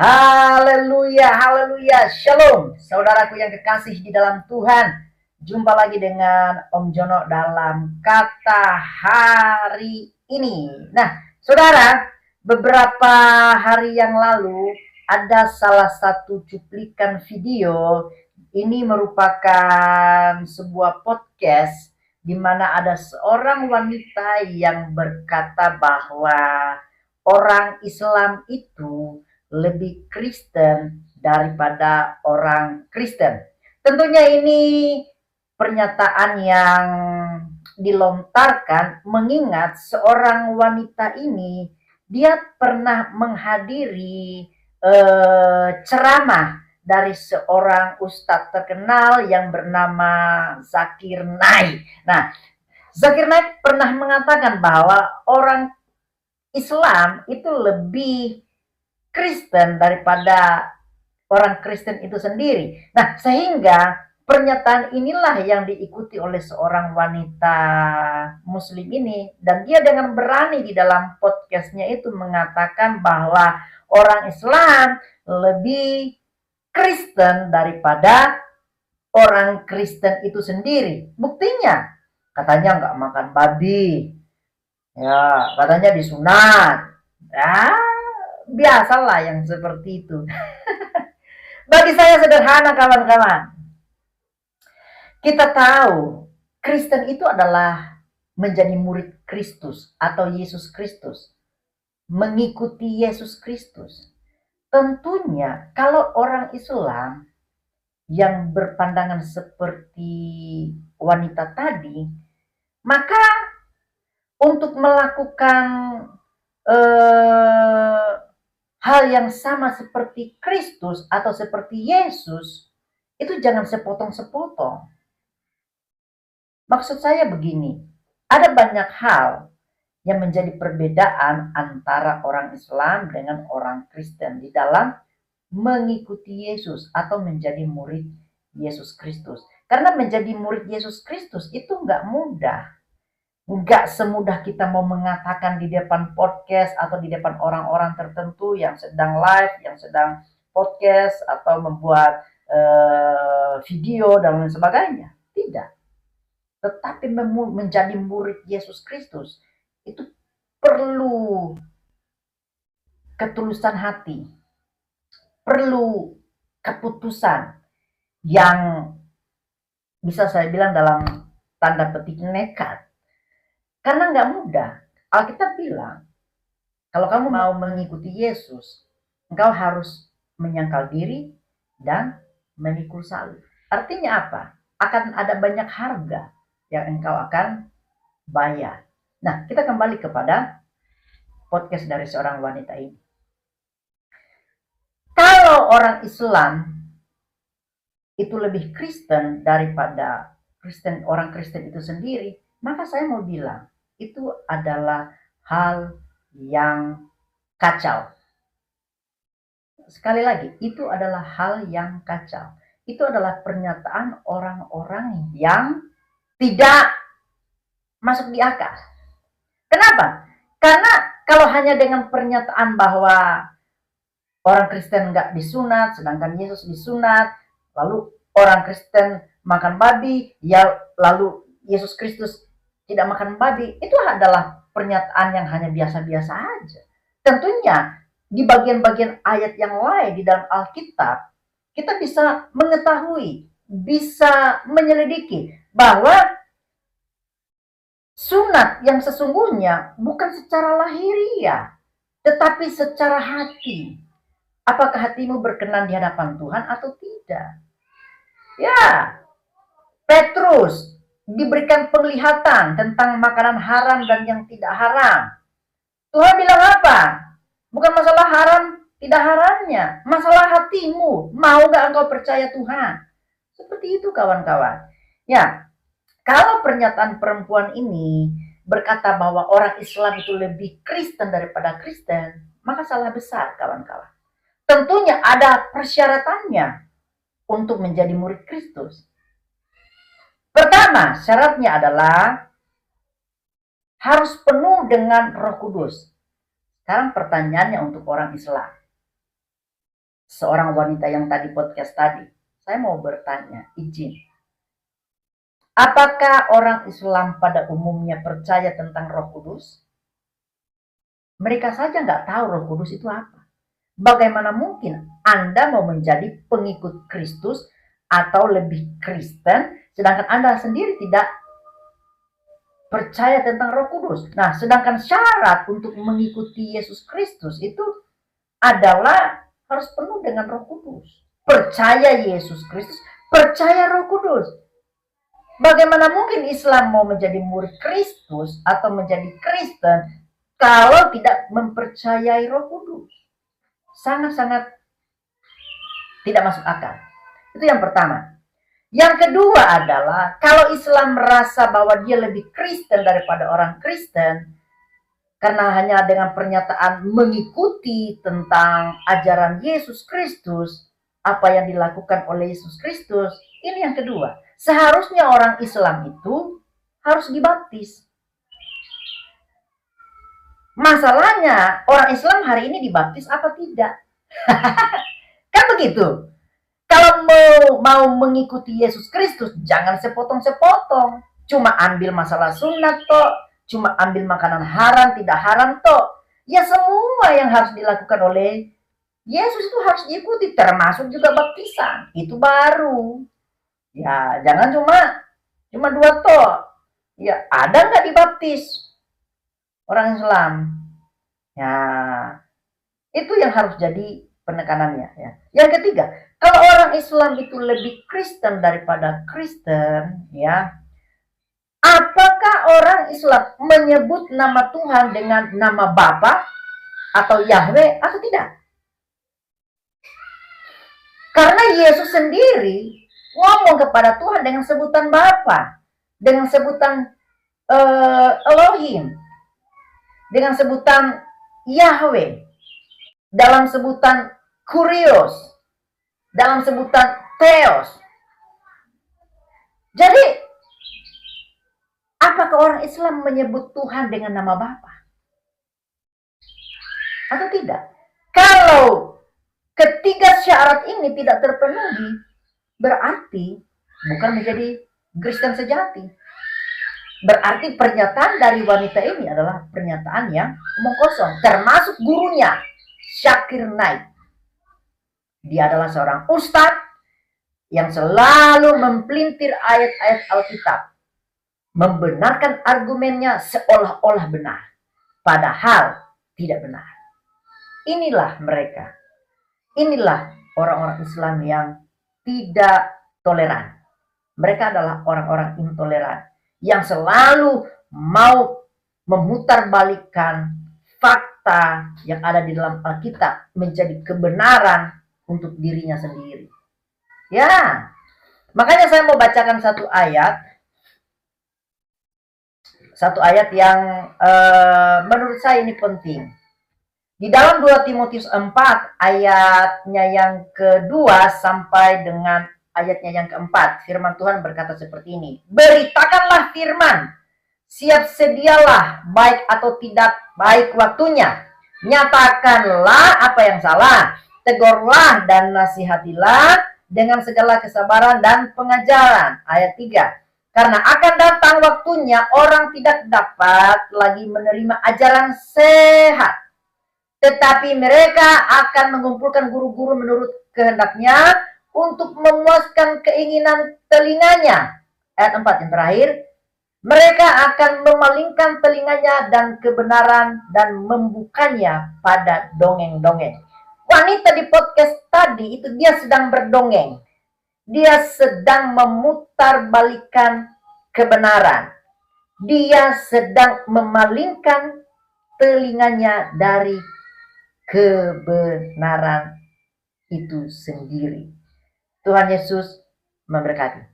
Haleluya, haleluya, shalom. Saudaraku yang kekasih di dalam Tuhan. Jumpa lagi dengan Om Jono dalam kata hari ini. Nah, saudara, beberapa hari yang lalu ada salah satu cuplikan video. Ini merupakan sebuah podcast di mana ada seorang wanita yang berkata bahwa orang Islam itu lebih Kristen daripada orang Kristen. Tentunya ini pernyataan yang dilontarkan mengingat seorang wanita ini dia pernah menghadiri ceramah dari seorang ustadz terkenal yang bernama Zakir Naik. Nah, Zakir Naik pernah mengatakan bahwa orang Islam itu lebih Kristen daripada orang Kristen itu sendiri. Nah, sehingga pernyataan inilah yang diikuti oleh seorang wanita muslim ini, dan dia dengan berani di dalam podcastnya itu mengatakan bahwa orang Islam lebih Kristen daripada orang Kristen itu sendiri. Buktinya, katanya nggak makan babi, ya katanya disunat, ya biasalah yang seperti itu. Bagi saya sederhana kawan-kawan. Kita tahu Kristen itu adalah menjadi murid Kristus atau Yesus Kristus. Mengikuti Yesus Kristus. Tentunya kalau orang Islam yang berpandangan seperti wanita tadi, maka untuk melakukan hal yang sama seperti Kristus atau seperti Yesus, itu jangan sepotong-sepotong. Maksud saya begini, ada banyak hal yang menjadi perbedaan antara orang Islam dengan orang Kristen di dalam mengikuti Yesus atau menjadi murid Yesus Kristus. Karena menjadi murid Yesus Kristus itu nggak mudah. Nggak semudah kita mau mengatakan di depan podcast atau di depan orang-orang tertentu yang sedang live, yang sedang podcast atau membuat video dan lain sebagainya. Tidak. Tetapi menjadi murid Yesus Kristus itu perlu ketulusan hati, perlu keputusan yang bisa saya bilang dalam tanda petik nekat. Karena nggak mudah. Alkitab bilang, kalau kamu mau mengikuti Yesus, engkau harus menyangkal diri dan memikul salib. Artinya apa? Akan ada banyak harga yang engkau akan bayar. Nah, kita kembali kepada podcast dari seorang wanita ini. Kalau orang Islam itu lebih Kristen daripada orang Kristen itu sendiri, maka saya mau bilang, itu adalah hal yang kacau. Sekali lagi, itu adalah hal yang kacau. Itu adalah pernyataan orang-orang yang tidak masuk di akal. Kenapa? Karena kalau hanya dengan pernyataan bahwa orang Kristen nggak disunat, sedangkan Yesus disunat, lalu orang Kristen makan babi, ya lalu Yesus Kristus tidak makan babi, itu adalah pernyataan yang hanya biasa-biasa aja. Tentunya di bagian-bagian ayat yang lain di dalam Alkitab, kita bisa mengetahui, bisa menyelidiki bahwa sunat yang sesungguhnya bukan secara lahiriah, tetapi secara hati. Apakah hatimu berkenan di hadapan Tuhan atau tidak? Ya, Petrus diberikan penglihatan tentang makanan haram dan yang tidak haram. Tuhan bilang apa? Bukan masalah haram tidak haramnya, masalah hatimu. Mau gak engkau percaya Tuhan? Seperti itu kawan-kawan. Ya, kalau pernyataan perempuan ini berkata bahwa orang Islam itu lebih Kristen daripada Kristen, maka salah besar kawan-kawan. Tentunya ada persyaratannya untuk menjadi murid Kristus. Pertama, syaratnya adalah harus penuh dengan Roh Kudus. Sekarang pertanyaannya untuk orang Islam. seorang wanita yang tadi podcast tadi, saya mau bertanya, izin. Apakah orang Islam pada umumnya percaya tentang Roh Kudus? Mereka saja nggak tahu Roh Kudus itu apa. Bagaimana mungkin Anda mau menjadi pengikut Kristus atau lebih Kristen, sedangkan Anda sendiri tidak percaya tentang Roh Kudus? Nah, sedangkan syarat untuk mengikuti Yesus Kristus itu adalah harus penuh dengan Roh Kudus. Percaya Yesus Kristus, percaya Roh Kudus. Bagaimana mungkin Islam mau menjadi murid Kristus atau menjadi Kristen kalau tidak mempercayai Roh Kudus? Sangat-sangat tidak masuk akal. Itu yang pertama. Yang kedua adalah kalau Islam merasa bahwa dia lebih Kristen daripada orang Kristen karena hanya dengan pernyataan mengikuti tentang ajaran Yesus Kristus, apa yang dilakukan oleh Yesus Kristus, ini yang kedua. Seharusnya orang Islam itu harus dibaptis. Masalahnya orang Islam hari ini dibaptis apa tidak? Kan begitu. Kalau mau mengikuti Yesus Kristus, jangan sepotong-sepotong. Cuma ambil masalah sunat toh, cuma ambil makanan haram, tidak haram toh. Ya semua yang harus dilakukan oleh Yesus itu harus diikuti, termasuk juga baptisan. Itu baru. Ya, jangan cuma dua toh. Ya, ada nggak dibaptis orang Islam? Ya, itu yang harus jadi penekanannya. Ya. Yang ketiga, kalau orang Islam itu lebih Kristen daripada Kristen, ya, apakah orang Islam menyebut nama Tuhan dengan nama Bapa atau Yahweh atau tidak? Karena Yesus sendiri ngomong kepada Tuhan dengan sebutan Bapa, dengan sebutan Elohim, dengan sebutan Yahweh, dalam sebutan Kurios, dalam sebutan Theos. Jadi, apakah orang Islam menyebut Tuhan dengan nama Bapa? Atau tidak? Kalau ketiga syarat ini tidak terpenuhi, berarti bukan menjadi Kristen sejati. Berarti pernyataan dari wanita ini adalah pernyataan yang omong kosong, termasuk gurunya, Zakir Naik. Dia adalah seorang ustadz yang selalu mempelintir ayat-ayat Alkitab, membenarkan argumennya seolah-olah benar, padahal tidak benar. Inilah mereka. Inilah orang-orang Islam yang tidak toleran. Mereka adalah orang-orang intoleran yang selalu mau memutarbalikkan fakta yang ada di dalam Alkitab menjadi kebenaran untuk dirinya sendiri. Ya, makanya saya mau bacakan satu ayat yang menurut saya ini penting. Di dalam 2 Timotius 4 ayatnya yang kedua sampai dengan ayatnya yang keempat, firman Tuhan berkata seperti ini. Beritakanlah firman, siap sedialah, baik atau tidak baik waktunya. Nyatakanlah apa yang salah, tegurlah dan nasihatilah dengan segala kesabaran dan pengajaran. Ayat 3. Karena akan datang waktunya orang tidak dapat lagi menerima ajaran sehat, tetapi mereka akan mengumpulkan guru-guru menurut kehendaknya untuk memuaskan keinginan telinganya. Ayat 4 yang terakhir, mereka akan memalingkan telinganya dan kebenaran dan membukanya pada dongeng-dongeng. Wanita di podcast tadi itu dia sedang berdongeng. Dia sedang memutarbalikkan kebenaran. Dia sedang memalingkan telinganya dari kebenaran itu sendiri. Tuhan Yesus memberkati.